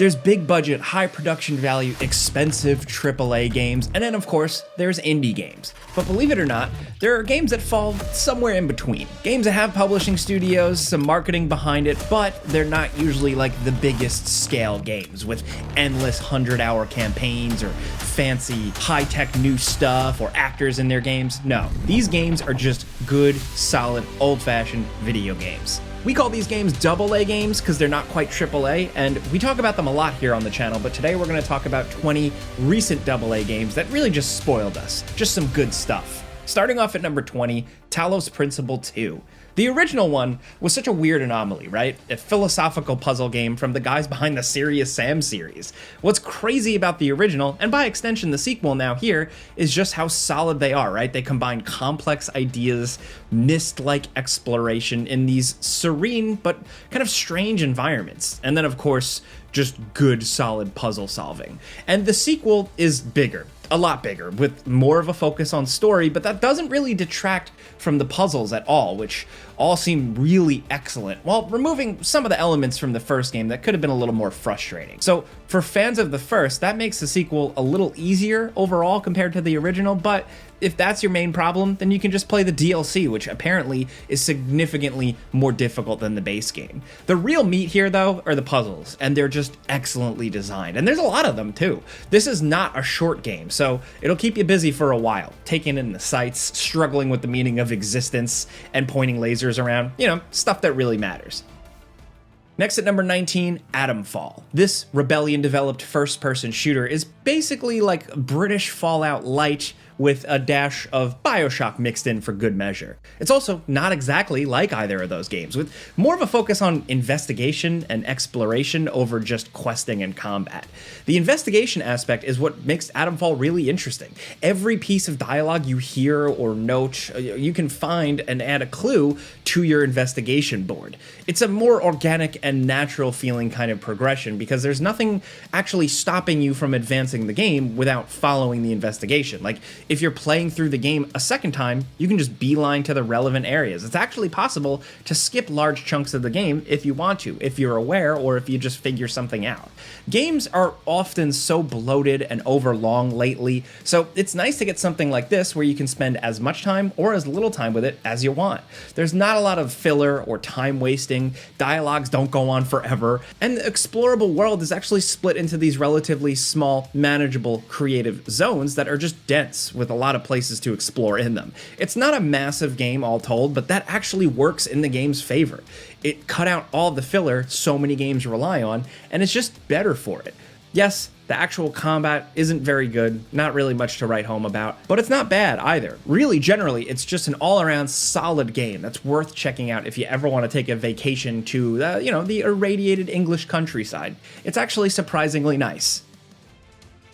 There's big budget, high production value, expensive AAA games, and then of course, there's indie games. But believe it or not, there are games that fall somewhere in between. Games that have publishing studios, some marketing behind it, but they're not usually like the biggest scale games with endless 100-hour campaigns or fancy high-tech new stuff or actors in their games. No, these games are just good, solid, old-fashioned video games. We call these games AA games because they're not quite AAA, and we talk about them a lot here on the channel, but today we're going to talk about 20 recent AA games that really just spoiled us. Just some good stuff. Starting off at number 20, Talos Principle 2. The original one was such a weird anomaly, right? A philosophical puzzle game from the guys behind the Serious Sam series. What's crazy about the original, and by extension the sequel now here, is just how solid they are, right? They combine complex ideas, mist-like exploration in these serene but kind of strange environments. And then of course, just good solid puzzle solving. And the sequel is bigger. A lot bigger, with more of a focus on story, but that doesn't really detract from the puzzles at all, which all seem really excellent, while removing some of the elements from the first game that could have been a little more frustrating. So for fans of the first, that makes the sequel a little easier overall compared to the original, but if that's your main problem, then you can just play the DLC, which apparently is significantly more difficult than the base game. The real meat here, though, are the puzzles, and they're just excellently designed, and there's a lot of them, too. This is not a short game, so it'll keep you busy for a while, taking in the sights, struggling with the meaning of existence, and pointing lasers around, you know, stuff that really matters. Next at number 19, Atomfall. This Rebellion-developed first-person shooter is basically like British Fallout Light with a dash of BioShock mixed in for good measure. It's also not exactly like either of those games, with more of a focus on investigation and exploration over just questing and combat. The investigation aspect is what makes Atomfall really interesting. Every piece of dialogue you hear or note, you can find and add a clue to your investigation board. It's a more organic and natural feeling kind of progression because there's nothing actually stopping you from advancing the game without following the investigation. Like, if you're playing through the game a second time, you can just beeline to the relevant areas. It's actually possible to skip large chunks of the game if you want to, if you're aware or if you just figure something out. Games are often so bloated and overlong lately, so it's nice to get something like this where you can spend as much time or as little time with it as you want. There's not a lot of filler or time wasting, dialogues don't go on forever, and the explorable world is actually split into these relatively small, manageable, creative zones that are just dense with a lot of places to explore in them. It's not a massive game all told, but that actually works in the game's favor. It cut out all the filler so many games rely on, and it's just better for it. Yes, the actual combat isn't very good, not really much to write home about, but it's not bad either. Really, generally, it's just an all-around solid game that's worth checking out if you ever want to take a vacation to, the irradiated English countryside. It's actually surprisingly nice.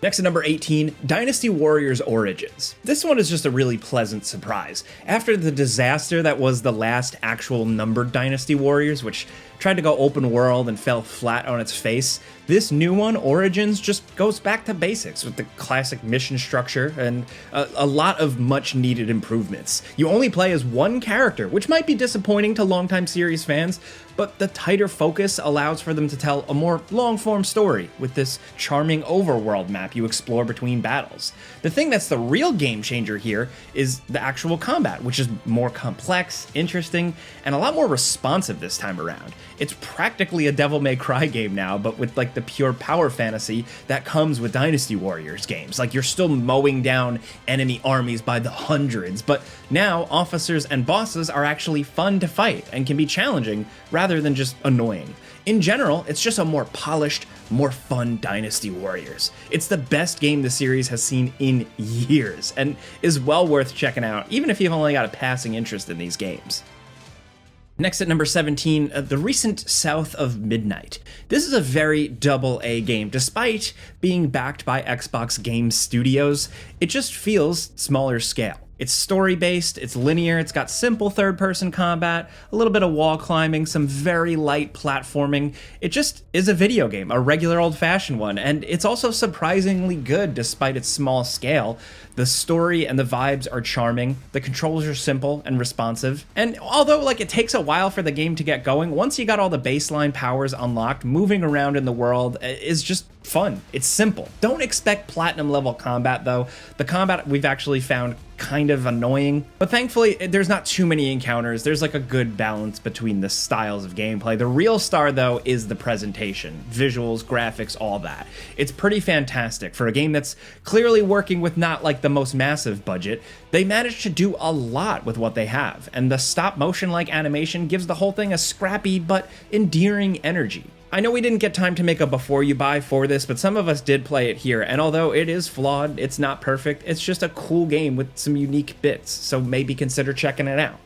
Next at number 18, Dynasty Warriors Origins. This one is just a really pleasant surprise. After the disaster that was the last actual numbered Dynasty Warriors, which tried to go open world and fell flat on its face, this new one, Origins, just goes back to basics with the classic mission structure and a lot of much needed improvements. You only play as one character, which might be disappointing to longtime series fans, but the tighter focus allows for them to tell a more long-form story with this charming overworld map you explore between battles. The thing that's the real game changer here is the actual combat, which is more complex, interesting, and a lot more responsive this time around. It's practically a Devil May Cry game now, but with like the pure power fantasy that comes with Dynasty Warriors games. Like, you're still mowing down enemy armies by the hundreds, but now officers and bosses are actually fun to fight and can be challenging rather than just annoying. In general, it's just a more polished, more fun Dynasty Warriors. It's the best game the series has seen in years and is well worth checking out, even if you've only got a passing interest in these games. Next at number 17, the recent South of Midnight. This is a very AA game. Despite being backed by Xbox Game Studios, it just feels smaller scale. It's story-based, it's linear, it's got simple third-person combat, a little bit of wall climbing, some very light platforming. It just is a video game, a regular old-fashioned one, and it's also surprisingly good despite its small scale. The story and the vibes are charming, the controls are simple and responsive, and although it takes a while for the game to get going, once you got all the baseline powers unlocked, moving around in the world is just fun. It's simple. Don't expect platinum level combat though. The combat we've actually found kind of annoying, but thankfully there's not too many encounters. There's a good balance between the styles of gameplay. The real star though is the presentation, visuals, graphics, all that. It's pretty fantastic for a game that's clearly working with not the most massive budget. They managed to do a lot with what they have, and the stop motion animation gives the whole thing a scrappy but endearing energy. I know we didn't get time to make a before you buy for this, but some of us did play it here, and although it is flawed, it's not perfect, it's just a cool game with some unique bits, so maybe consider checking it out.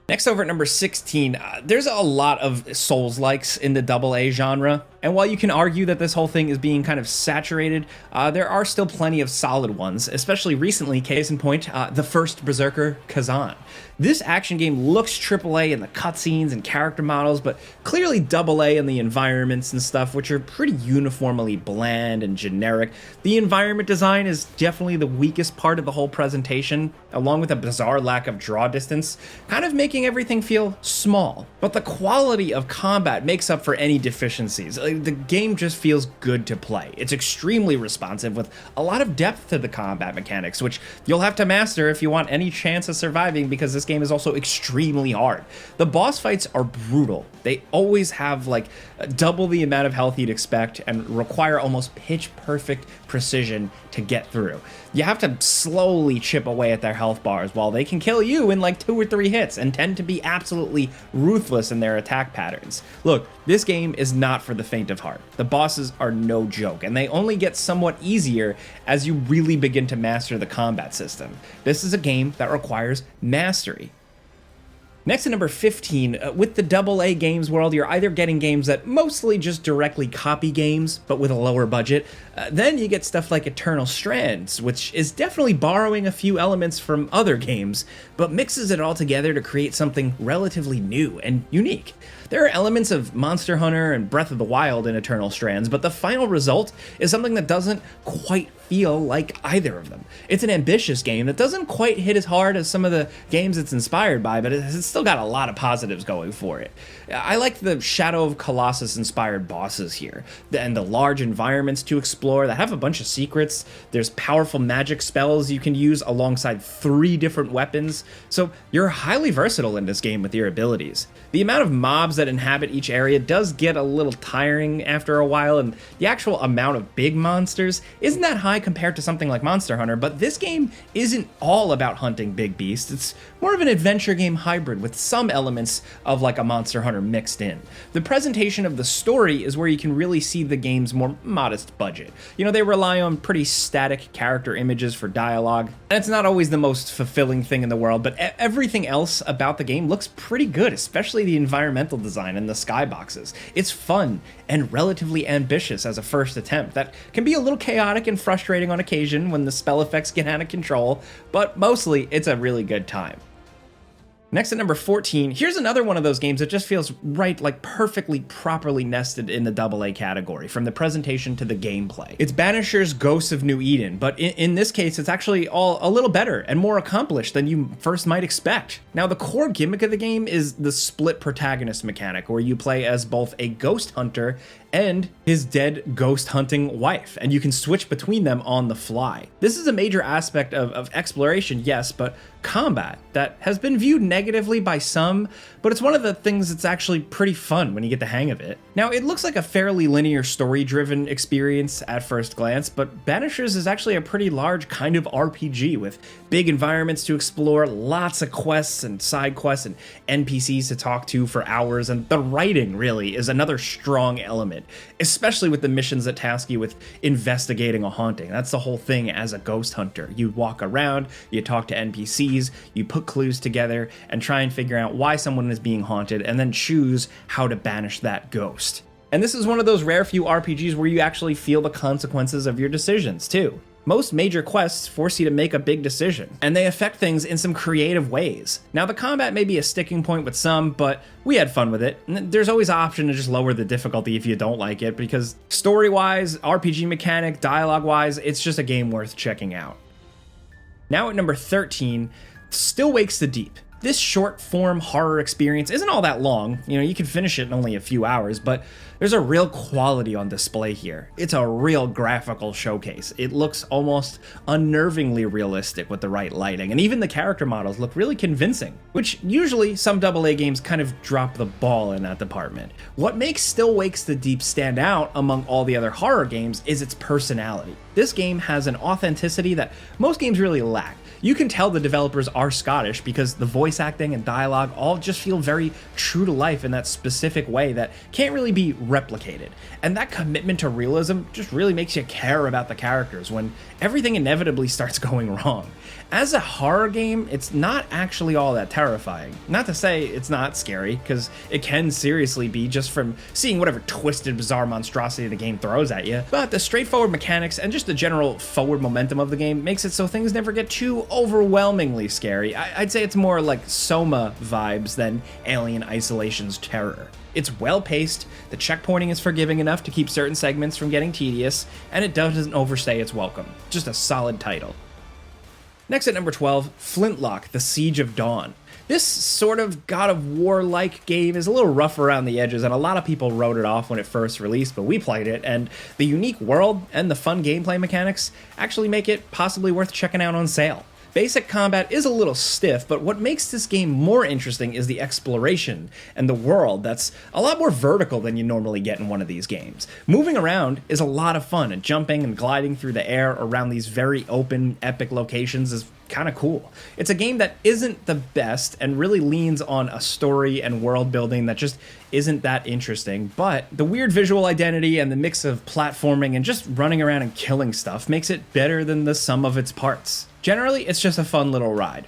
Next, over at number 16, there's a lot of Souls-likes in the AA genre, and while you can argue that this whole thing is being kind of saturated, there are still plenty of solid ones, especially recently, case in point, the first Berserker, Khazan. This action game looks AAA in the cutscenes and character models, but clearly AA in the environments and stuff, which are pretty uniformly bland and generic. The environment design is definitely the weakest part of the whole presentation, along with a bizarre lack of draw distance, kind of making everything feel small. But the quality of combat makes up for any deficiencies. The game just feels good to play. It's extremely responsive with a lot of depth to the combat mechanics, which you'll have to master if you want any chance of surviving, because this game is also extremely hard. The boss fights are brutal. They always have double the amount of health you'd expect and require almost pitch perfect precision to get through. You have to slowly chip away at their health bars while they can kill you in 2 or 3 hits and tend to be absolutely ruthless in their attack patterns. Look, this game is not for the faint of heart. The bosses are no joke, and they only get somewhat easier as you really begin to master the combat system. This is a game that requires mastery. Next at number 15, with the AA games world, you're either getting games that mostly just directly copy games, but with a lower budget. Then you get stuff like Eternal Strands, which is definitely borrowing a few elements from other games, but mixes it all together to create something relatively new and unique. There are elements of Monster Hunter and Breath of the Wild in Eternal Strands, but the final result is something that doesn't quite feel like either of them. It's an ambitious game that doesn't quite hit as hard as some of the games it's inspired by, but it's still got a lot of positives going for it. I like the Shadow of Colossus inspired bosses here, and the large environments to explore that have a bunch of secrets. There's powerful magic spells you can use alongside 3 different weapons, so you're highly versatile in this game with your abilities. The amount of mobs that inhabit each area does get a little tiring after a while, and the actual amount of big monsters isn't that high compared to something like Monster Hunter, but this game isn't all about hunting big beasts. It's more of an adventure game hybrid with some elements of a Monster Hunter mixed in. The presentation of the story is where you can really see the game's more modest budget. They rely on pretty static character images for dialogue, and it's not always the most fulfilling thing in the world, but everything else about the game looks pretty good, especially the environmental design and the skyboxes. It's fun and relatively ambitious as a first attempt that can be a little chaotic and frustrating on occasion when the spell effects get out of control, but mostly it's a really good time. Next at number 14, here's another one of those games that just feels right, perfectly properly nested in the AA category, from the presentation to the gameplay. It's Banishers Ghosts of New Eden, but in this case, it's actually all a little better and more accomplished than you first might expect. Now, the core gimmick of the game is the split protagonist mechanic, where you play as both a ghost hunter and his dead ghost hunting wife, and you can switch between them on the fly. This is a major aspect of exploration, yes, but combat that has been viewed negatively by some, but it's one of the things that's actually pretty fun when you get the hang of it. Now, it looks like a fairly linear story-driven experience at first glance, but Banishers is actually a pretty large kind of RPG with big environments to explore, lots of quests and side quests and NPCs to talk to for hours, and the writing really is another strong element, especially with the missions that task you with investigating a haunting. That's the whole thing as a ghost hunter. You walk around, you talk to NPCs, you put clues together and try and figure out why someone is being haunted, and then choose how to banish that ghost. And this is one of those rare few RPGs where you actually feel the consequences of your decisions too. Most major quests force you to make a big decision, and they affect things in some creative ways. Now, the combat may be a sticking point with some, but we had fun with it. And there's always an option to just lower the difficulty if you don't like it, because story-wise, RPG mechanic, dialogue-wise, it's just a game worth checking out. Now at number 13, Still Wakes the Deep. This short-form horror experience isn't all that long. You can finish it in only a few hours, but there's a real quality on display here. It's a real graphical showcase. It looks almost unnervingly realistic with the right lighting, and even the character models look really convincing, which usually some AA games kind of drop the ball in that department. What makes Still Wakes the Deep stand out among all the other horror games is its personality. This game has an authenticity that most games really lack. You can tell the developers are Scottish because the voice acting and dialogue all just feel very true to life in that specific way that can't really be replicated. And that commitment to realism just really makes you care about the characters when everything inevitably starts going wrong. As a horror game, it's not actually all that terrifying. Not to say it's not scary, because it can seriously be just from seeing whatever twisted, bizarre monstrosity the game throws at you, but the straightforward mechanics and just the general forward momentum of the game makes it so things never get too overwhelmingly scary. I'd say it's more like Soma vibes than Alien Isolation's terror. It's well-paced, the checkpointing is forgiving enough to keep certain segments from getting tedious, and it doesn't overstay its welcome. Just a solid title. Next at number 12, Flintlock, The Siege of Dawn. This sort of God of War-like game is a little rough around the edges, and a lot of people wrote it off when it first released, but we played it, and the unique world and the fun gameplay mechanics actually make it possibly worth checking out on sale. Basic combat is a little stiff, but what makes this game more interesting is the exploration and the world that's a lot more vertical than you normally get in one of these games. Moving around is a lot of fun, and jumping and gliding through the air around these very open, epic locations is kind of cool. It's a game that isn't the best and really leans on a story and world building that just isn't that interesting, but the weird visual identity and the mix of platforming and just running around and killing stuff makes it better than the sum of its parts. Generally, it's just a fun little ride.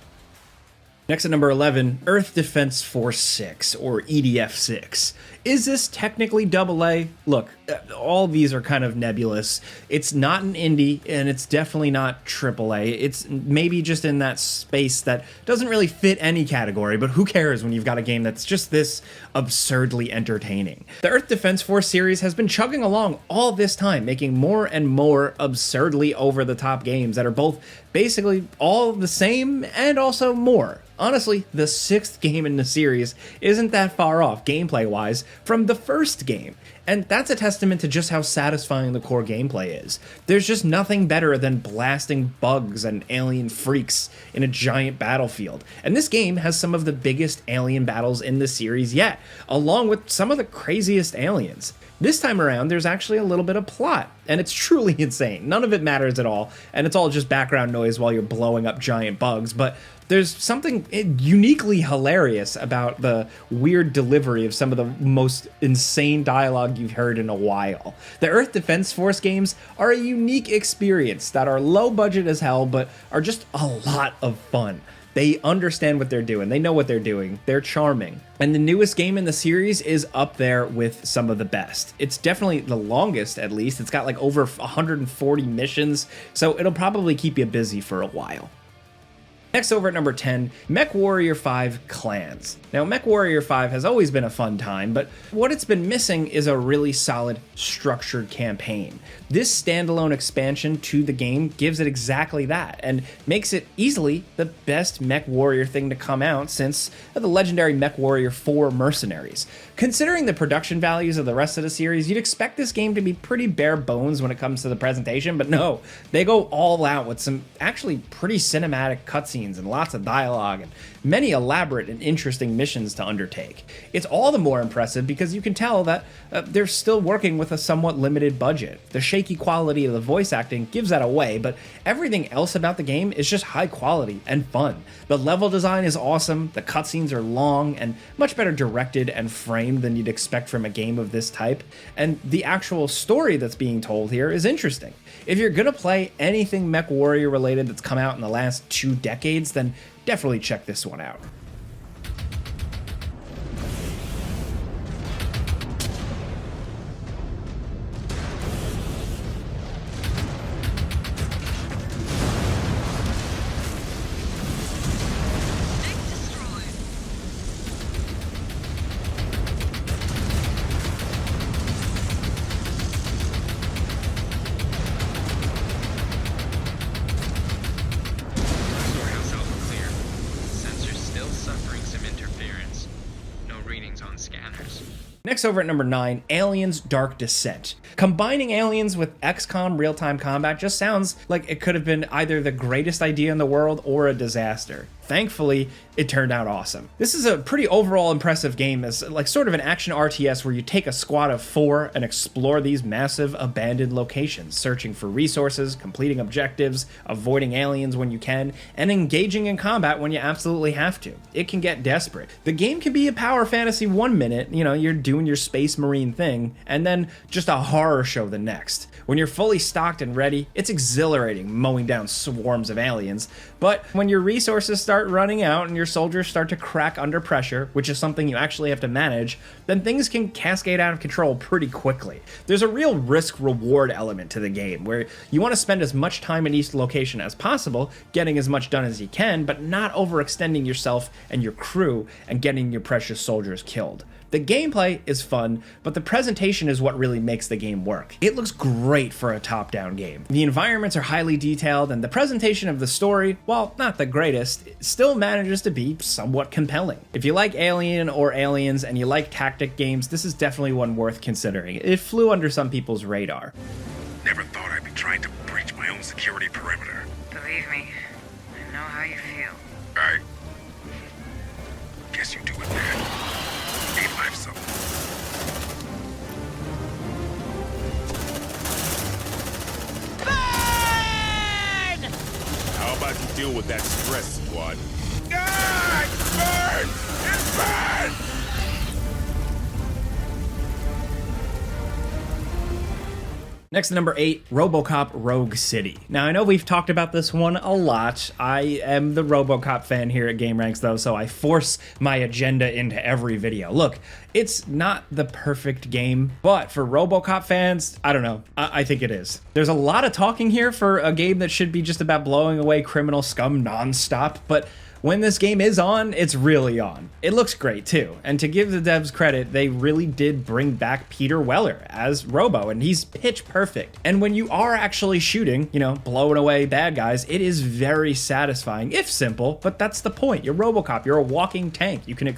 Next at number 11, Earth Defense Force 6, or EDF 6. Is this technically AA? Look, all these are kind of nebulous. It's not an indie, and it's definitely not AAA. It's maybe just in that space that doesn't really fit any category, but who cares when you've got a game that's just this absurdly entertaining? The Earth Defense Force series has been chugging along all this time, making more and more absurdly over-the-top games that are both basically all the same and also more. Honestly, the 6th game in the series isn't that far off, gameplay-wise, from the first game, and that's a testament to just how satisfying the core gameplay is. There's just nothing better than blasting bugs and alien freaks in a giant battlefield, and this game has some of the biggest alien battles in the series yet, along with some of the craziest aliens. This time around, there's actually a little bit of plot, and it's truly insane. None of it matters at all, and it's all just background noise while you're blowing up giant bugs, but there's something uniquely hilarious about the weird delivery of some of the most insane dialogue you've heard in a while. The Earth Defense Force games are a unique experience that are low budget as hell, but are just a lot of fun. They understand what they're doing. They know what they're doing. They're charming. And the newest game in the series is up there with some of the best. It's definitely the longest, at least. It's got like over 140 missions, so it'll probably keep you busy for a while. Next, over at number 10, Mechwarrior 5 Clans. Now, Mechwarrior 5 has always been a fun time, but what it's been missing is a really solid, structured campaign. This standalone expansion to the game gives it exactly that, and makes it easily the best Mechwarrior thing to come out since the legendary Mechwarrior 4 Mercenaries. Considering the production values of the rest of the series, you'd expect this game to be pretty bare bones when it comes to the presentation, but no, they go all out with some actually pretty cinematic cutscenes and lots of dialogue and many elaborate and interesting missions to undertake. It's all the more impressive because you can tell that they're still working with a somewhat limited budget. The shaky quality of the voice acting gives that away, but everything else about the game is just high quality and fun. The level design is awesome, the cutscenes are long and much better directed and framed than you'd expect from a game of this type, and the actual story that's being told here is interesting. If you're gonna play anything Mechwarrior related that's come out in the last 2 decades, then definitely check this one out. Next, over at number 9, Aliens Dark Descent. Combining Aliens with XCOM real-time combat just sounds like it could have been either the greatest idea in the world or a disaster. Thankfully, it turned out awesome. This is a pretty overall impressive game as like sort of an action RTS where you take a squad of 4 and explore these massive abandoned locations, searching for resources, completing objectives, avoiding aliens when you can, and engaging in combat when you absolutely have to. It can get desperate. The game can be a power fantasy 1 minute, you know, you're doing your space marine thing, and then just a horror show the next. When you're fully stocked and ready, it's exhilarating mowing down swarms of aliens, but when your resources start running out and your soldiers start to crack under pressure, which is something you actually have to manage, then things can cascade out of control pretty quickly. There's a real risk-reward element to the game, where you want to spend as much time in each location as possible, getting as much done as you can, but not overextending yourself and your crew and getting your precious soldiers killed. The gameplay is fun, but the presentation is what really makes the game work. It looks great for a top-down game. The environments are highly detailed, and the presentation of the story, while not the greatest, still manages to be somewhat compelling. If you like Alien or Aliens and you like tactic games, this is definitely one worth considering. It flew under some people's radar. Never thought I'd be trying to breach my own security perimeter. Believe me, I know how you feel. I guess you do it, man. Ain't life something? Burn! How about you deal with that stress, squad? Ah, it burns! It burns! Next, number 8, Robocop Rogue City. Now, I know we've talked about this one a lot. I am the Robocop fan here at gameranx, though, so I force my agenda into every video. Look, it's not the perfect game, but for Robocop fans, I don't know, I think it is. There's a lot of talking here for a game that should be just about blowing away criminal scum nonstop, but when this game is on, it's really on. It looks great too, and to give the devs credit, they really did bring back Peter Weller as Robo, and he's pitch perfect. And when you are actually shooting, you know, blowing away bad guys, it is very satisfying, if simple, but that's the point. You're Robocop, you're a walking tank. You can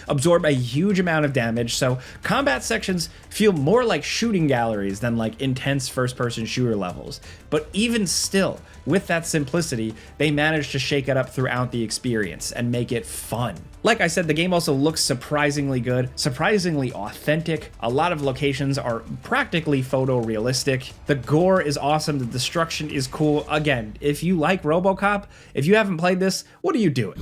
absorb a huge amount of damage, so combat sections feel more like shooting galleries than like intense first-person shooter levels. But even still, with that simplicity, they managed to shake it up throughout the experience and make it fun. Like I said, the game also looks surprisingly good, surprisingly authentic. A lot of locations are practically photorealistic. The gore is awesome, the destruction is cool. Again, if you like Robocop, if you haven't played this, what are you doing?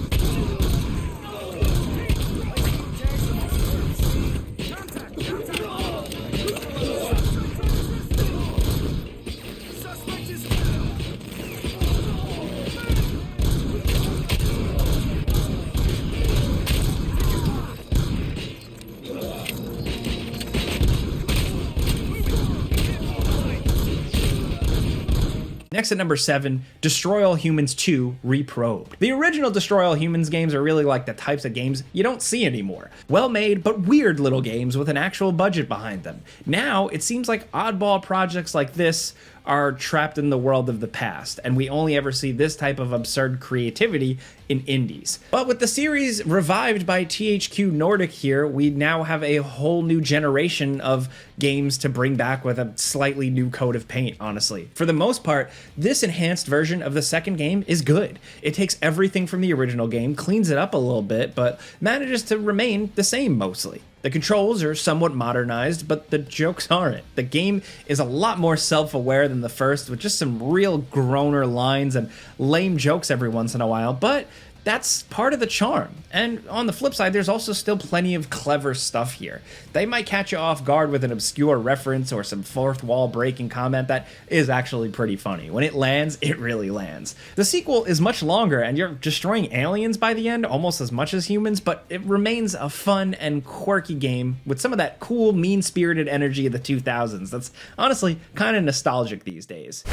Next at number 7, Destroy All Humans 2 Reprobed. The original Destroy All Humans games are really like the types of games you don't see anymore. Well-made but weird little games with an actual budget behind them. Now, it seems like oddball projects like this are trapped in the world of the past, and we only ever see this type of absurd creativity in indies. But with the series revived by THQ Nordic here, we now have a whole new generation of games to bring back with a slightly new coat of paint, honestly. For the most part, this enhanced version of the second game is good. It takes everything from the original game, cleans it up a little bit, but manages to remain the same mostly. The controls are somewhat modernized, but the jokes aren't. The game is a lot more self-aware than the first, with just some real groaner lines and lame jokes every once in a while, but that's part of the charm. And on the flip side, there's also still plenty of clever stuff here. They might catch you off guard with an obscure reference or some fourth wall breaking comment that is actually pretty funny. When it lands, it really lands. The sequel is much longer, and you're destroying aliens by the end almost as much as humans, but it remains a fun and quirky game with some of that cool, mean-spirited energy of the 2000s that's honestly kind of nostalgic these days.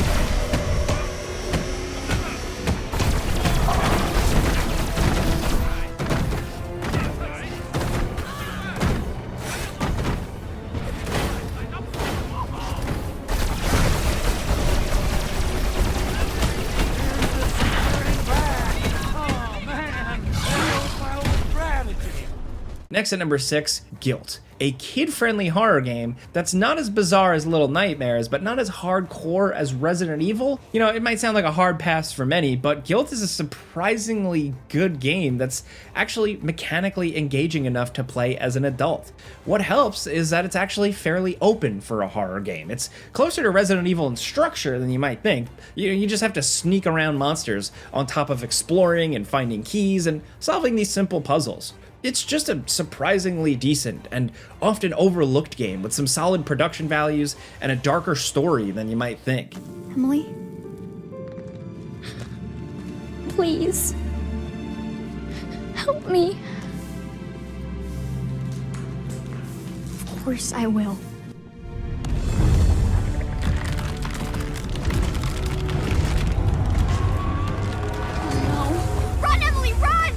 Next at number 6, Gylt, a kid-friendly horror game that's not as bizarre as Little Nightmares, but not as hardcore as Resident Evil. You know, it might sound like a hard pass for many, but Gylt is a surprisingly good game that's actually mechanically engaging enough to play as an adult. What helps is that it's actually fairly open for a horror game. It's closer to Resident Evil in structure than you might think. You just have to sneak around monsters on top of exploring and finding keys and solving these simple puzzles. It's just a surprisingly decent and often overlooked game with some solid production values and a darker story than you might think. Emily? Please. Help me. Of course I will. No. Run, Emily, run!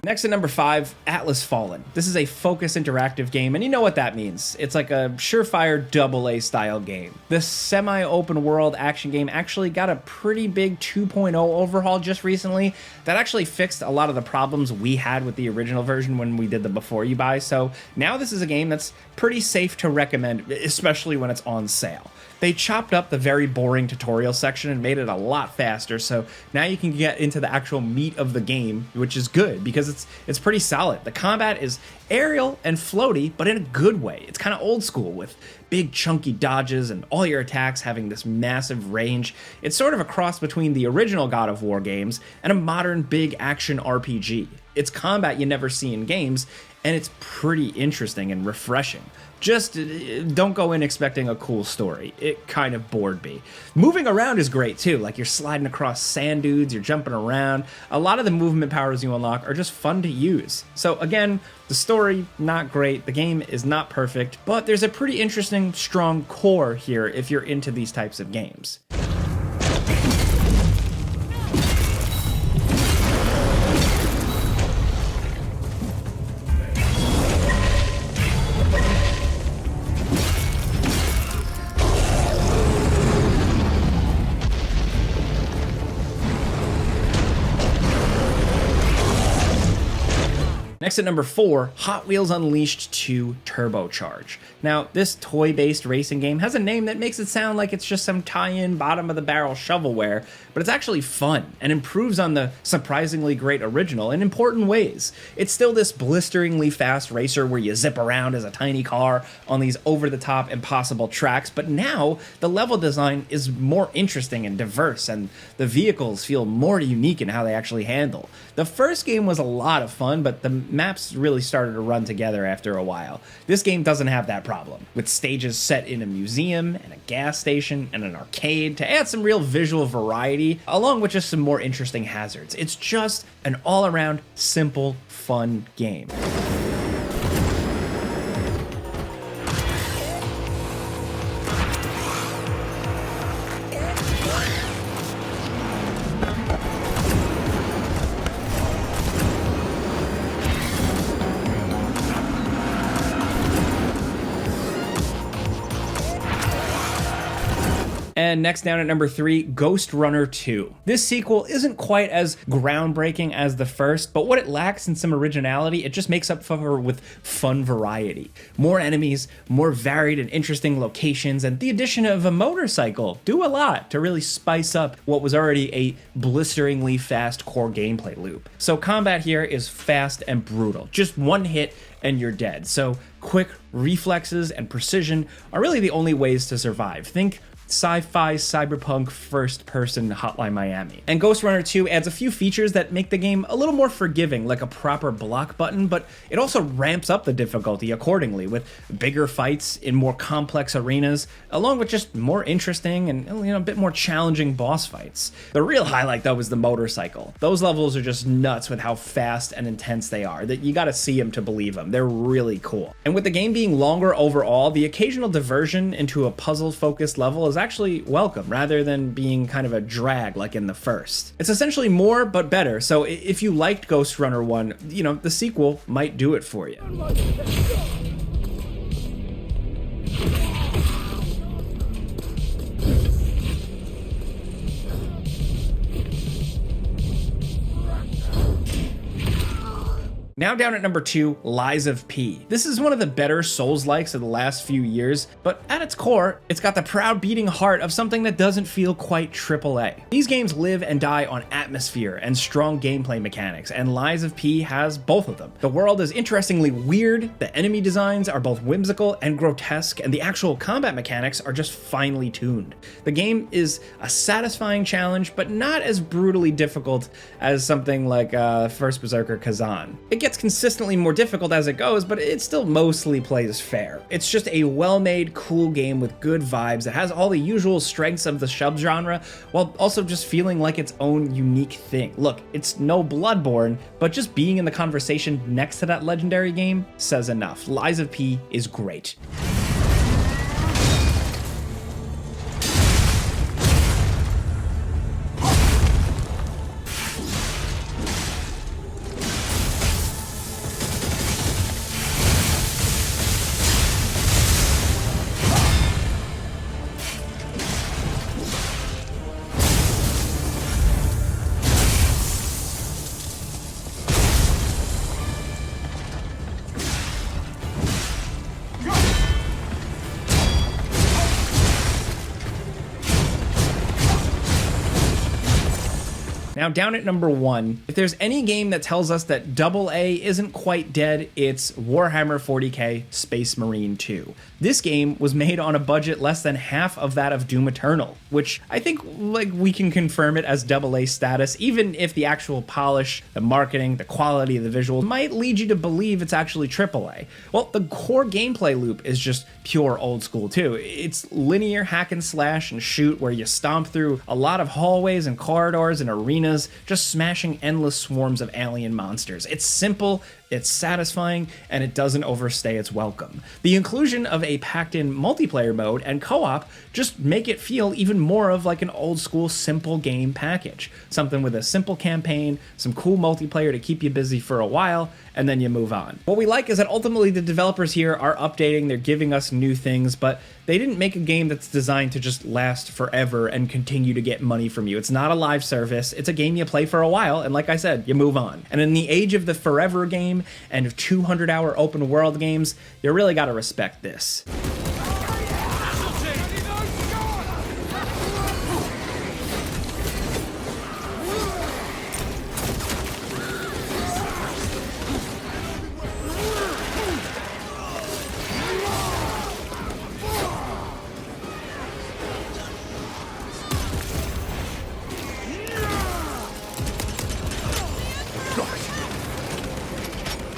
Next at number 5, Atlas Fallen. This is a focus interactive game, and you know what that means. It's like a surefire AA style game. This semi-open world action game actually got a pretty big 2.0 overhaul just recently that actually fixed a lot of the problems we had with the original version when we did the before you buy, so now this is a game that's pretty safe to recommend, especially when it's on sale. They chopped up the very boring tutorial section and made it a lot faster, so now you can get into the actual meat of the game, which is good because it's pretty solid. The combat is aerial and floaty, but in a good way. It's kind of old school with big chunky dodges and all your attacks having this massive range. It's sort of a cross between the original God of War games and a modern big action RPG. It's combat you never see in games, and it's pretty interesting and refreshing. Just don't go in expecting a cool story. It kind of bored me. Moving around is great too, like you're sliding across sand dunes, you're jumping around. A lot of the movement powers you unlock are just fun to use. So again, the story, not great, the game is not perfect, but there's a pretty interesting, strong core here if you're into these types of games. Next at number 4, Hot Wheels Unleashed 2 Turbocharged. Now, this toy-based racing game has a name that makes it sound like it's just some tie-in bottom-of-the-barrel shovelware, but it's actually fun and improves on the surprisingly great original in important ways. It's still this blisteringly fast racer where you zip around as a tiny car on these over-the-top impossible tracks, but now the level design is more interesting and diverse, and the vehicles feel more unique in how they actually handle. The first game was a lot of fun, but the maps really started to run together after a while. This game doesn't have that problem, with stages set in a museum and a gas station and an arcade to add some real visual variety, along with just some more interesting hazards. It's just an all-around simple, fun game. And next down at number 3, Ghostrunner 2. This sequel isn't quite as groundbreaking as the first, but what it lacks in some originality, it just makes up for with fun variety. More enemies, more varied and interesting locations, and the addition of a motorcycle do a lot to really spice up what was already a blisteringly fast core gameplay loop. So combat here is fast and brutal. Just one hit and you're dead. So quick reflexes and precision are really the only ways to survive. Think sci-fi, cyberpunk, first-person Hotline Miami. And Ghostrunner 2 adds a few features that make the game a little more forgiving, like a proper block button, but it also ramps up the difficulty accordingly with bigger fights in more complex arenas, along with just more interesting and a bit more challenging boss fights. The real highlight, though, is the motorcycle. Those levels are just nuts with how fast and intense they are. That you gotta see them to believe them. They're really cool. And with the game being longer overall, the occasional diversion into a puzzle-focused level is actually welcome, rather than being kind of a drag like in the first. It's essentially more but better, so if you liked Ghostrunner 1, the sequel might do it for you. Now down at number 2, Lies of P. This is one of the better Souls-likes of the last few years, but at its core, it's got the proud beating heart of something that doesn't feel quite AAA. These games live and die on atmosphere and strong gameplay mechanics, and Lies of P has both of them. The world is interestingly weird, the enemy designs are both whimsical and grotesque, and the actual combat mechanics are just finely tuned. The game is a satisfying challenge, but not as brutally difficult as something like first Berserker Khazan. It gets consistently more difficult as it goes, but it still mostly plays fair. It's just a well-made, cool game with good vibes that has all the usual strengths of the subgenre, while also just feeling like its own unique thing. Look, it's no Bloodborne, but just being in the conversation next to that legendary game says enough. Lies of P is great. Now down at number 1, if there's any game that tells us that AA isn't quite dead, it's Warhammer 40k Space Marine 2. This game was made on a budget less than half of that of Doom Eternal, which I think we can confirm it as AA status, even if the actual polish, the marketing, the quality of the visuals might lead you to believe it's actually AAA. Well, the core gameplay loop is just pure old school too. It's linear hack and slash and shoot where you stomp through a lot of hallways and corridors and arenas, just smashing endless swarms of alien monsters. It's simple, it's satisfying, and it doesn't overstay its welcome. The inclusion of a packed-in multiplayer mode and co-op just make it feel even more of like an old-school simple game package. Something with a simple campaign, some cool multiplayer to keep you busy for a while, and then you move on. What we like is that ultimately the developers here are updating, they're giving us new things, but they didn't make a game that's designed to just last forever and continue to get money from you. It's not a live service, it's a game you play for a while, and like I said, you move on. And in the age of the forever game and 200-hour open world games, you really gotta respect this.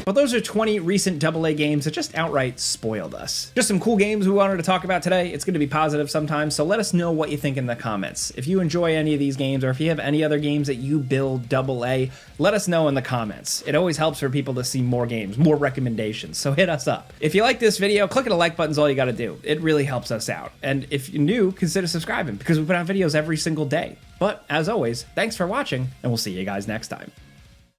But those are 20 recent AA games that just outright spoiled us. Just some cool games we wanted to talk about today. It's going to be positive sometimes, so let us know what you think in the comments. If you enjoy any of these games, or if you have any other games that you build AA, let us know in the comments. It always helps for people to see more games, more recommendations, so hit us up. If you like this video, clicking the like button's all you gotta do. It really helps us out. And if you're new, consider subscribing, because we put out videos every single day. But as always, thanks for watching, and we'll see you guys next time.